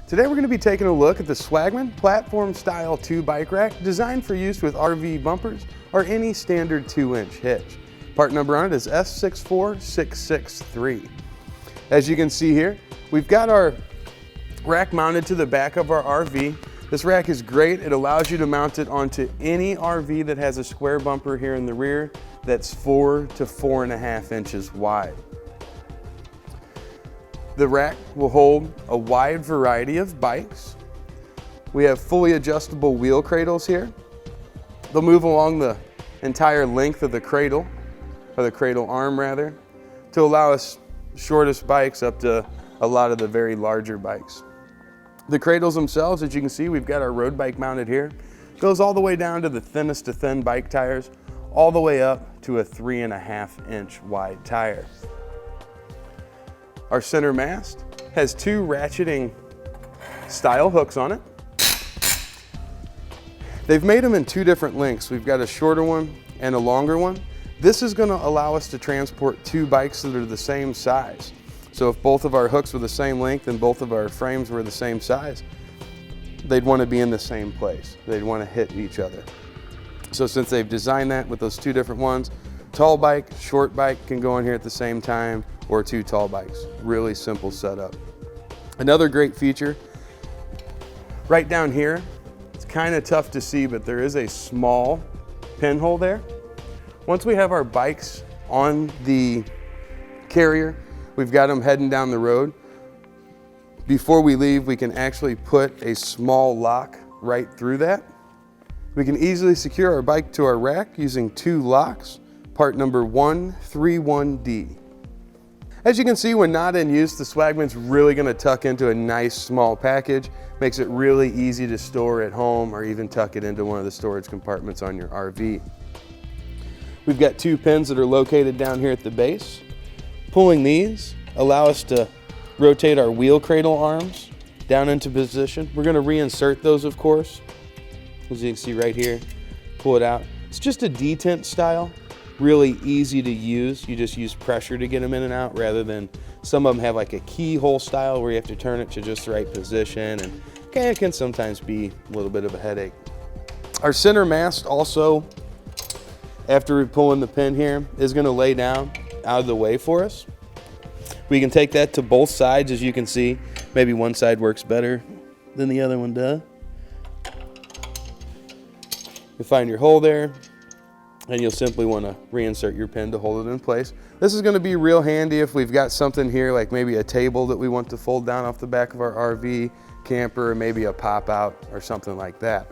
Today we're going to be taking a look at the Swagman Platform Style 2 bike rack designed for use with RV bumpers or any standard 2-inch hitch. Part number on it is S64663. As you can see here, we've got our rack mounted to the back of our RV. This rack is great. It allows you to mount it onto any RV that has a square bumper here in the rear that's 4 to 4.5 inches wide. The rack will hold a wide variety of bikes. We have fully adjustable wheel cradles here. They'll move along the entire length of the cradle, or the cradle arm rather, to allow us shortest bikes up to a lot of the very larger bikes. The cradles themselves, as you can see, we've got our road bike mounted here. Goes all the way down to the thinnest to thin bike tires, all the way up to a 3.5 inch wide tire. Our center mast has 2 ratcheting style hooks on it. They've made them in 2 different lengths. We've got a shorter one and a longer one. This is going to allow us to transport 2 bikes that are the same size. So if both of our hooks were the same length and both of our frames were the same size, they'd want to be in the same place. They'd want to hit each other. So since they've designed that with those 2 different ones, tall bike, short bike can go in here at the same time, or 2 tall bikes. Really simple setup. Another great feature, right down here, it's kind of tough to see, but there is a small pinhole there. Once we have our bikes on the carrier, we've got them heading down the road. Before we leave, we can actually put a small lock right through that. We can easily secure our bike to our rack using 2 locks, part number 131D. As you can see, when not in use, the Swagman's really going to tuck into a nice small package. Makes it really easy to store at home or even tuck it into one of the storage compartments on your RV. We've got 2 pins that are located down here at the base. Pulling these allow us to rotate our wheel cradle arms down into position. We're going to reinsert those, of course. As you can see right here, pull it out. It's just a detent style. Really easy to use. You just use pressure to get them in and out, rather than some of them have like a keyhole style where you have to turn it to just the right position, and it can sometimes be a little bit of a headache. Our center mast also, after we pull in the pin here, is going to lay down out of the way for us. We can take that to both sides, as you can see. Maybe one side works better than the other one does. You find your hole there, and you'll simply want to reinsert your pin to hold it in place. This is going to be real handy if we've got something here like maybe a table that we want to fold down off the back of our RV, camper, or maybe a pop out or something like that.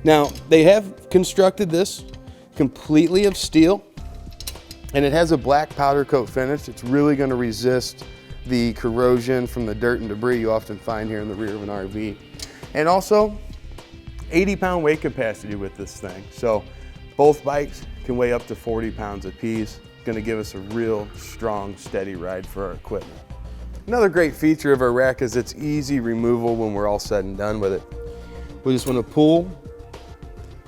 Now, they have constructed this completely of steel, and it has a black powder coat finish. It's really going to resist the corrosion from the dirt and debris you often find here in the rear of an RV. And also 80-pound weight capacity with this thing. So both bikes can weigh up to 40 pounds apiece. Going to give us a real strong, steady ride for our equipment. Another great feature of our rack is its easy removal when we're all said and done with it. We just want to pull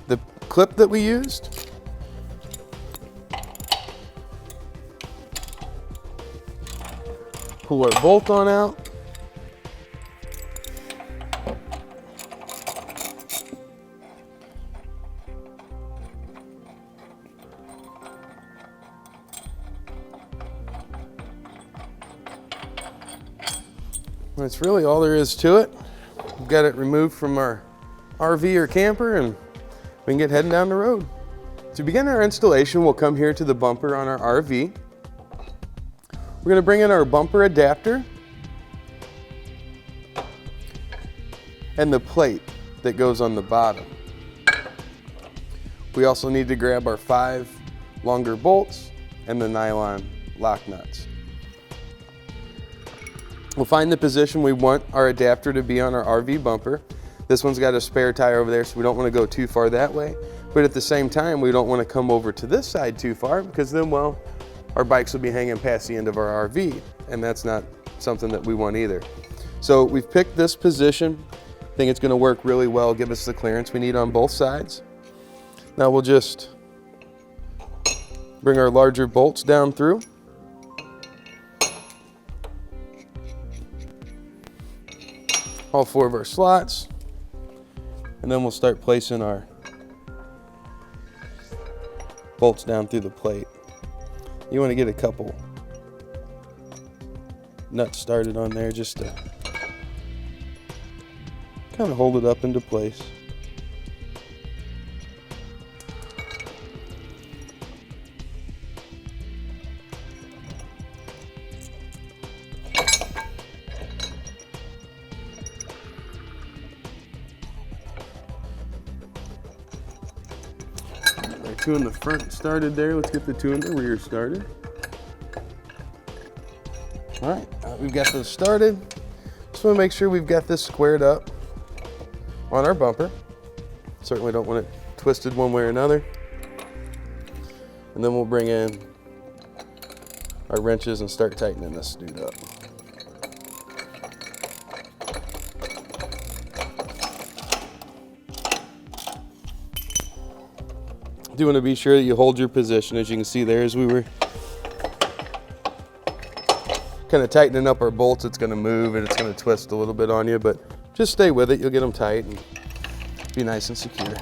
the clip that we used, pull our bolt on out, that's really all there is to it. We've got it removed from our RV or camper, and we can get heading down the road. To begin our installation, we'll come here to the bumper on our RV. We're going to bring in our bumper adapter and the plate that goes on the bottom. We also need to grab our 5 longer bolts and the nylon lock nuts. We'll find the position we want our adapter to be on our RV bumper. This one's got a spare tire over there, so we don't want to go too far that way. But at the same time, we don't want to come over to this side too far, because then, well, our bikes will be hanging past the end of our RV, and that's not something that we want either. So we've picked this position. I think it's going to work really well, give us the clearance we need on both sides. Now we'll just bring our larger bolts down through. all 4 of our slots, and then we'll start placing our bolts down through the plate. You want to get a couple nuts started on there just to kind of hold it up into place. Our 2 in the front started there. Let's get the 2 in the rear started. All right, we've got those started. Just want to make sure we've got this squared up on our bumper. Certainly don't want it twisted one way or another. And then we'll bring in our wrenches and start tightening this dude up. Do want to be sure that you hold your position. As you can see there, as we were kind of tightening up our bolts, it's going to move and it's going to twist a little bit on you, but just stay with it. You'll get them tight and be nice and secure.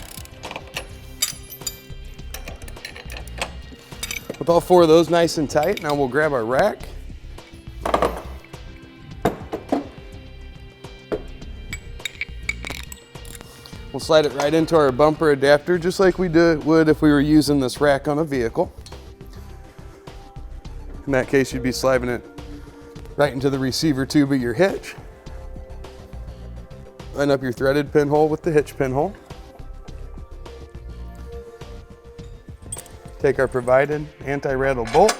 With all 4 of those nice and tight, now we'll grab our rack. We'll slide it right into our bumper adapter, just like we would if we were using this rack on a vehicle. In that case, you'd be sliding it right into the receiver tube of your hitch. Line up your threaded pinhole with the hitch pinhole. Take our provided anti-rattle bolt.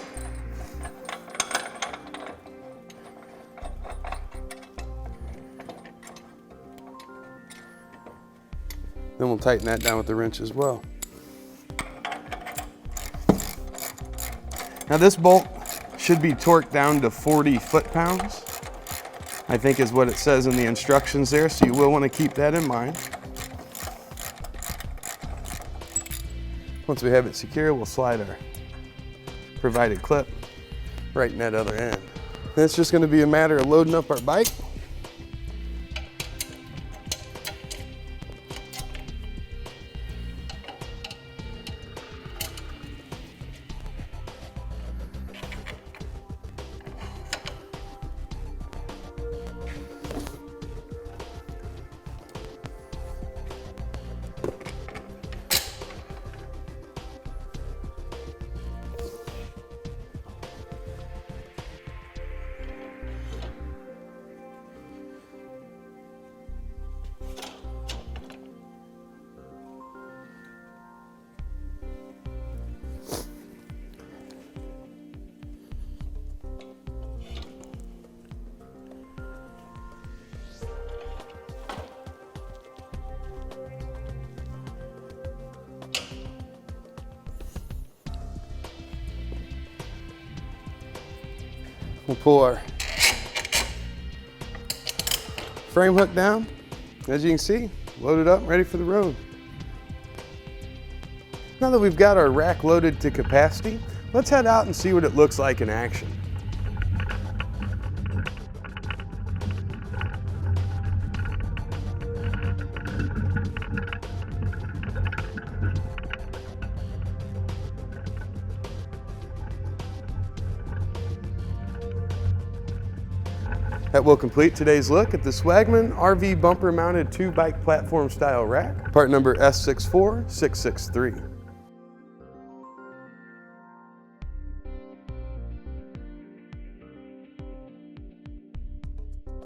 Then we'll tighten that down with the wrench as well. Now this bolt should be torqued down to 40 foot-pounds, I think is what it says in the instructions there, so you will want to keep that in mind. Once we have it secure, we'll slide our provided clip right in that other end. And it's just going to be a matter of loading up our bike. We'll pull our frame hook down. As you can see, loaded up, ready for the road. Now that we've got our rack loaded to capacity, let's head out and see what it looks like in action. That will complete today's look at the Swagman RV bumper mounted 2-bike platform style rack, part number S64663.